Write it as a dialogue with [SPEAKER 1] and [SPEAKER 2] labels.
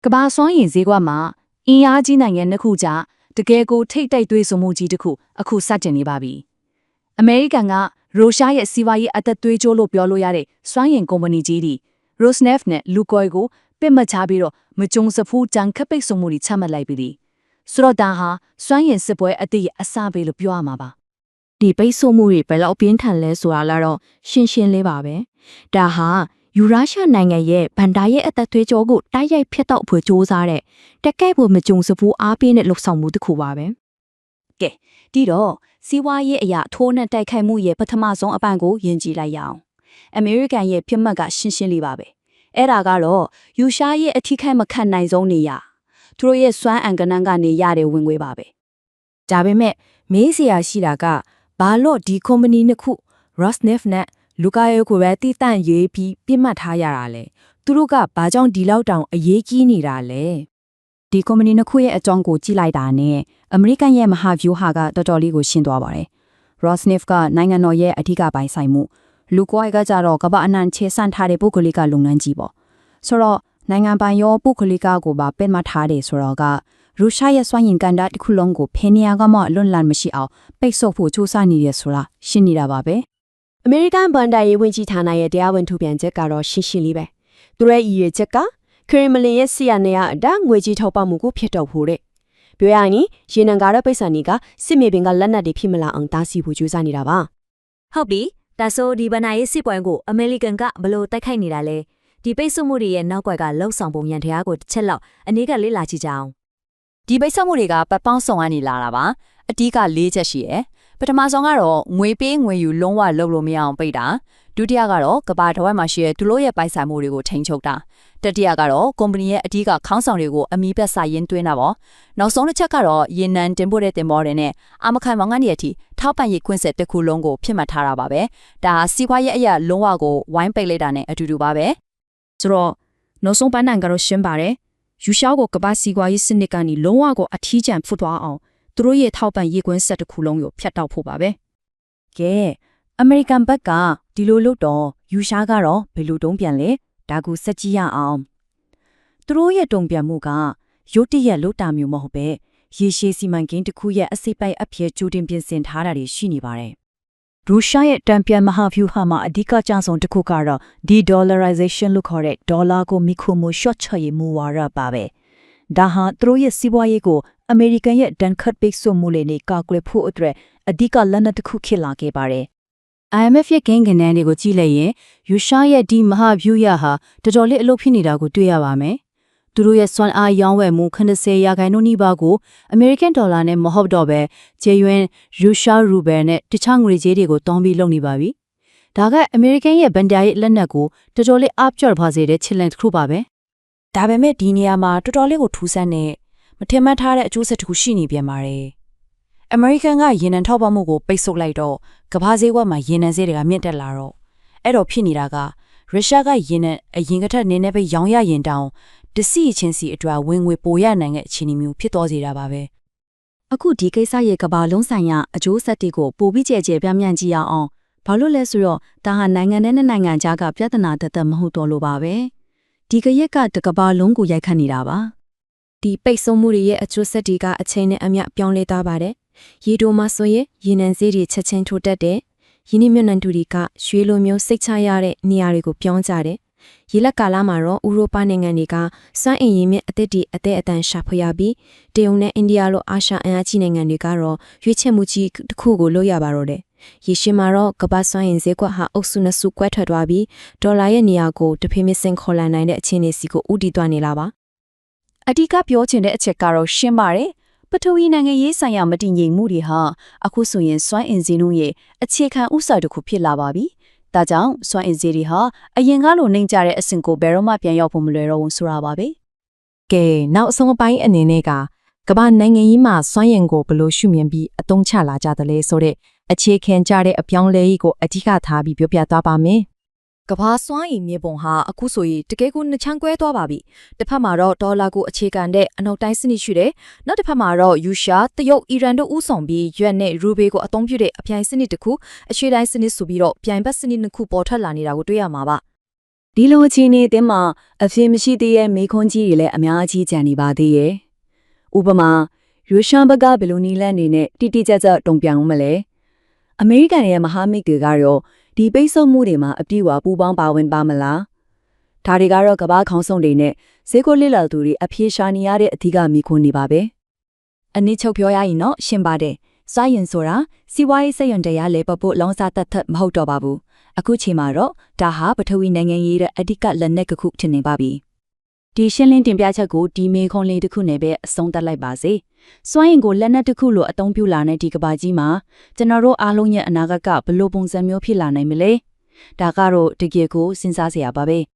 [SPEAKER 1] ကဘာစွမ်းရည်ဈေးကွက်မှာအင်အားကြီးနိုင်ငံနှစ်ခုကြားတကယ်ကိုထိတ်တိုက်သွေးဆုံမှုကြီးတစ်ခုအခုစတင်နေပါပြီ။အမေရိကန်ကရုရှားရဲ့စီးပွားရေးအသက်သွေးကြိုးလို့ပြောလို့ရတဲ့စွမ်းရည်ကုမ္ပဏီကြီးတွေ Rosneft နဲ့ Lukoil ကိုပစ်မှတ်ချပြီးတော့မကြုံစဖူးတန်ခတ်ပိတ်ဆို့မှုတွေချမှတ်လိုက်ပြီ။ဆိုတော့ဒါဟာစွမ်းရည်စစ်ပွဲအသစ်ရဲ့အစပဲလို့ပြောရမှာပါ။
[SPEAKER 2] ဒီပိတ်ဆို့မှုတွေဘယ်လောက်ပြင်းထန်လဲဆိုတာတော့ရှင်းလေးပါပဲဒါဟာယူရာရှနိုင်ငံရဲ့ဗန်ဒါရဲ့အသက်သွေးကြောကိုတိုက်ရိုက်ဖျက်တောက်ဖို့ကြိုးစားတဲ့တက်ကဲ့ဖို့မကြုံစဘူးအားပေးတဲ့လှုပ်ဆောင်မှုတစ်ခုပါပဲ
[SPEAKER 3] ကဲဒီတော့စီးပွားရေးအရာထိုးနှက်တိုက်ခိုက်မှုရဲ့ပထမဆုံးအပံကိုယဉ်ကြည့်လိုက်ရအောင်အမေရိကန်ရဲ့ပြစ်မှတ်ကရှင်းလေးပါပဲအဲ့ဒါကတော့ယူရှားရဲ့အထိခိုက်မခံနိုင်ဆုံးနေရသူတို့ရဲ့စွမ်းအံကနန်းကနေရတဲ့ဝင်ငွေပါပဲဒ
[SPEAKER 2] ါပေမဲ့မေးစရာရှိတာကဘာလို့ဒီကုမ္ပဏီနှစ်ခု Rosneft နဲ့ Lukoil ကိုပဲတည်တံ့ရေးပြီးပြစ်မှတ်ထားရတာလဲသူတို့ကဘာကြောင့်ဒီလောက်တောင်အရေးကြီးနေတာလဲ
[SPEAKER 3] ဒီကုမ္ပဏီနှစ်ခုရဲ့အကြောင်းကိုကြည့်လိုက်တာနဲ့အမေရိကန်ရဲ့မဟာဗျူဟာကတော်တော်လေးကိုရှင်းသွားပါတယ် Rosneft ကနိုင်ငံတော်ရဲ့အထူးပိုင်ဆိုင်မှု Lukoil ကကြတော့ကမ္ဘာအနှံ့ခြေဆန့်ထားတဲ့ပုဂ္ဂလိကလုပ်ငန်းကြီးပေါ့ဆိုတော့နိုင်ငံပိုင်ရောပုဂ္ဂလိကကိုပါပစ်မှတ်ထားတယ်ဆိုတော့ကရုရှားရဲ့စွမ်းရည်ကန်တာတစ်ခုလုံးကိုဖယ်နေရကမှလွတ်လပ်မရှိအောင်ပိတ်ဆို့ဖို့စူးစမ်းနေရဆိုတာရှင်းနေတာပါပဲအ
[SPEAKER 4] မေရိကန်ဘဏ္ဍာရေးဝန်ကြီးဌာနရဲ့တရားဝင်ထုတ်ပြန်ချက်ကတော့ရှင်းလေးပဲသူရဲ့ရည်ရွယ်ချက်ကခရီမလင်ရဲ့ဆီယနေရအတငွေကြီးထောက်ပံ့မှုကိုဖျက်တော့ဖို့တဲ့ပြောရရင်ရေနံကားတဲ့ပိတ်ဆန်တွေကစစ်မြေပြင်ကလက်နက်တွေဖြစ်မလာအောင်တားဆီးဖို့ကြိုးစားနေတာပါ
[SPEAKER 5] ဟုတ်ပြီဒါဆိုဒီဘဏ္ဍာရေးစစ်ပွဲကိုအမေရိကန်ကဘလို့တိုက်ခိုက်နေတာလဲဒီပိတ်ဆို့မှုတွေရဲ့နောက်ကွယ်ကလှုပ်ဆောင်ပုံရန်တရားကိုတစ်ချက်လောက်အနေကလေ့လာကြည့်ကြအောင်
[SPEAKER 6] ဒီပိတ်ဆို့မှုတွေကပတ်ပေါင်းဆောင်ကနေလာတာပါအဓိက၄ချက်ရှိရယ်ပထမဆုံးကတော့ငွေပေးငွေယူလုံးဝလုပ်လို့မရအောင်ပိတ်တာဒုတိယကတော့ကဘာတစ်ဝက်မှာရှိတဲ့သူတို့ရဲ့ပိုင်ဆိုင်မှုတွေကိုထိန်းချုပ်တာတတိယကတော့ကုမ္ပဏီရဲ့အဓိကခေါင်းဆောင်တွေကိုအမီးပတ်စာရင်းသွင်းတာပေါ့နောက်ဆုံးတစ်ချက်ကတော့ရေနံတင်ပို့တဲ့တင်ပေါ်တွေနဲ့အာမခံမောင်ကနေအထိထောက်ပံ့ရေးခွင့်ဆက်တစ်ခုလုံးကိုဖြစ်မှတ်ထားတာပါပဲဒါဟာစီးပွားရေးအရာလုံးဝကိုဝိုင်းပိတ်လိုက်တာနဲ့အတူတူပါပဲ
[SPEAKER 2] ဆိုတော့နောက်ဆုံးပန်းနိုင်ကတော့ရှင်းပါတယ်ယူရှားကိုကမ္ဘာစီးပွားရေးစနစ်ကနေလုံးဝကိုအထီးကျန်ဖွတ်သွားအောင်သူတို့ရဲ့ထောက်ပံ့ရေးကွင်းဆက်တစ်ခုလုံးကိုဖျက်တောက်ဖို့ပါပဲက
[SPEAKER 3] ဲအမေရိကန်ဘက်ကဒီလိုလို့တော့ယူရှားကတော့ဘယ်လိုတုံးပြန်လဲဒါကိုစက်ကြည့်ရအောင်သူတို့ရဲ့တုံ့ပြန်မှုကရုတ်တရက်လို့တာမျိုးမဟုတ်ပဲရေရှည်စီမံကိန်းတစ်ခုရဲ့အစိပ်ပိုက်အဖြစ်ကြိုတင်ပြင်ဆင်ထားတာတွေရှိနေပါတယ်ရုရှားရဲ့တံပြန်မဟာဗျူဟာမှာအဓိကကျဆုံးတစ်ခုကတော့ de-dollarization လို့ခေါ်တဲ့ဒေါ်လာကိုမိခိုမှု short ချရေးမူဝါဒပါပဲဒါဟာသူတို့ရဲ့စီးပွားရေးကိုအမေရိကန်ရဲ့ဒဏ်ခတ်ပိတ်ဆို့မှုတွေနဲ့ကာကွယ်ဖို့အတွက်အဓိကလက်နက်တစ်ခုဖြစ်လာခဲ့ပါတယ် IMF ရဲ့ကိန်းဂဏန်းတွေကိုကြည့်လိုက်ရင်ရုရှားရဲ့ဒီမဟာဗျူဟာဟာတော်တော်လေးအလုပ်ဖြစ်နေတာကိုတွေ့ရပါမယ်သူတို့ရဲ့စွမ်းအားရောင်းဝယ်မှု80%နီးပါးကိုအမေရိကန်ဒေါ်လာနဲ့မဟုတ်တော့ပဲဂျေယွမ်ရုရှားရူဘယ်နဲ့တခြားငွေကြေးတွေကိုတောင်းပြီးလုပ်နေပါပြီ။ဒါကအမေရိကန်ရဲ့ဗန်ဒါရဲ့လက်နက်ကိုတော်တော်လေးအားပြော့ပါစေတဲ့ချစ်လန်တစ်ခုပါပဲ။ဒါပေမဲ့ဒီနေရာမှာတော်တော်လေးကိုထူးဆန်းတဲ့မထင်မှတ်ထားတဲ့အကျိုးဆက်တစ်ခုရှိနေပြန်ပါတယ်။အမေရိကန်ကရေနံထောက်ပံ့မှုကိုပိတ်ဆို့လိုက်တော့ကမ္ဘာဈေးကွက်မှာရေနံဈေးတွေကမြင့်တက်လာတော့အဲ့တော့ဖြစ်နေတာကရုရှားကရေနံအရင်ကထက်နည်းနည်းပဲရောင်းရရင်တောင်တစီချင်းစီအတွက်ဝင်ငွေပိုရနိုင်တဲ့အခြေအနေမျိုးဖြစ်သွားစေတာပါပဲအခုဒီကိစ္စရဲ့ကဘာလုံးဆိုင်ရာအကျိုးဆက်တွေကိုပိုပြီးကြဲကြဲပြန့်ပြန့်ကြည့်ရအောင်ဘာလို့လဲဆိုတော့ဒါဟာနိုင်ငံနဲ့နိုင်ငံခြားကပြဿနာသက်မဟုတ်တော့လို့ပါပဲဒီကရက်ကတကဘာလုံးကိုရိုက်ခတ်နေတာပါဒ
[SPEAKER 2] ီပိတ်ဆို့မှုတွေရဲ့အကျိုးဆက်တွေကအချိန်နဲ့အမျှပြောင်းလဲသွားပါတယ်ရေတိုမှာဆိုရင်ရေနံဈေးတွေချက်ချင်းထိုးတက်တယ်ယင်းနှမြနန်တူတွေကရွှေလိုမျိုးစိတ်ချရတဲ့နေရာတွေကိုပြောင်းကြတယ်ရေလက်ကာလာမှာတော့ဥရောပနိုင်ငံတွေကစွမ်းအင်ရင်းမြစ်အသစ်တွေအသေးအတန်ရှာဖွေရပြီးတရုတ်နဲ့အိန္ဒိယလိုအာရှအင်အားကြီးနိုင်ငံတွေကတော့ရွေးချယ်မှုကြီးတစ်ခုကိုလုပ်ရပါတော့တယ်ရေရှည်မှာတော့ကမ္ဘာစွမ်းအင်ဈေးကွက်ဟာအုပ်စုနှစ်စုကွဲထွက်သွားပြီးဒေါ်လာရဲ့နေရာကိုတဖိမစင်ခေါ်လာနိုင်တဲ့အခြေအနေစီကိုဥတီသွားနေလာပါ
[SPEAKER 6] အဓိကပြောချင်တဲ့အချက်ကတော့ရှင်းပါတယ်ပထဝီနိုင်ငံရေးဆိုင်ရာမတည်ငြိမ်မှုတွေဟာအခုဆိုရင်စွမ်းအင်ဈေးနှုန်းရဲ့အခြေခံဥစ္စာတစ်ခုဖြစ်လာပါပြီ။ဒါကြောင့်စွမ်းအင်ဈေးတွေဟာအရင်ကလိုနှိမ့်ကျတဲ့အဆင့်ကိုဘယ်တော့မှပြန်ရောက်ဖို့မလွယ်တော့ဘူးဆိုတာပါပဲ
[SPEAKER 2] ။ကဲနောက်အဆုံးအပိုင်းအနေနဲ့ကကမ္ဘာနိုင်ငံရေးမှာစွမ်းအင်ကိုဘယ်လိုရှုမြင်ပြီးအသုံးချလာကြသလဲဆိုတဲ့အခြေခံကြတဲ့အပြောင်းလဲရေးကိုအဓိကထားပြီးပြောပြသွားပါမယ်။
[SPEAKER 3] ကဘာစွမ်းအင်မြေပုံဟာအခုဆိုရင်တကယ်ကိုနှချမ်းကွဲသွားပါပြီတစ်ဖက်မှာတော့ဒေါ်လာကိုအခြေခံတဲ့အနောက်တိုင်းစနစ်ရှိတယ်နောက်တစ်ဖက်မှာတော့ယူရှားတရုတ်အီရန်တို့ဥဆောင်ပြီးရွက်နဲ့ရူဘေကိုအသုံးပြုတဲ့အပြိုင်စနစ်တစ်ခုအရှေ့တိုင်းစနစ်ဆိုပြီးတော့ပြိုင်ဘက်စနစ်နှစ်ခုပေါ်ထွက်လာနေတာကိုတွေ့ရမှာပါ ဒီလိုအခြေအနေအသင်းမှာအဖြစ်မရှိသေးတဲ့မေခွန်းကြီးတွေလည်းအများကြီးကြံနေပါသေးရဲ့။ဥပမာရုရှားဘက်ကဘယ်လိုနည်းလမ်းတွေနဲ့တိတိကျကျတုံ့ပြန်အောင်မလဲ။အမေရိကန်ရဲ့မဟာမိတ်တွေကတော့ဒီပိတ်ဆို့မှုတွေမှာအပြည့်အဝပူးပေါင်းပါဝင်ပါမလား။ဒါတွေကတော့ကမ္ဘာခေါင်းဆောင်တွေနဲ့ဈေးကွက်လစ်လာသူတွေအပြေရှာနေရတဲ့အဓိကမိခွန်းတွေပါပဲ။
[SPEAKER 1] အနည်းချုပ်ပြောရရင်တော့ရှင်းပါတယ်။စွမ်းရင်ဆိုတာစီးပွားရေးစက်ရုံတရားလဲပဖို့လောင်စာတတ်မဟုတ်တော့ပါဘူး။အခုချိန်မှာတော့ဒါဟာပထဝီနိုင်ငံရေးရဲ့အဓိကလက်နက်ကခုထင်နေပါပြီ။
[SPEAKER 3] ဒီရှင်းလင်းတင်ပြချက်ကိုဒီမေခွန်းလေးတစ်ခုနဲ့ပဲအဆုံးသတ်လိုက်ပါစေ။စွမ်းရင်ကိုလက်နက်တစ်ခုလိုအသုံးပြုလာတဲ့ဒီကဘာကြီးမှာကျွန်တော်တို့အားလုံးရဲ့အနာဂတ်ကဘယ်လိုပုံစံမျိုးဖြစ်လာနိုင်မလဲ။ဒါကတော့တကယ်ကိုစဉ်းစားစရာပါပဲ။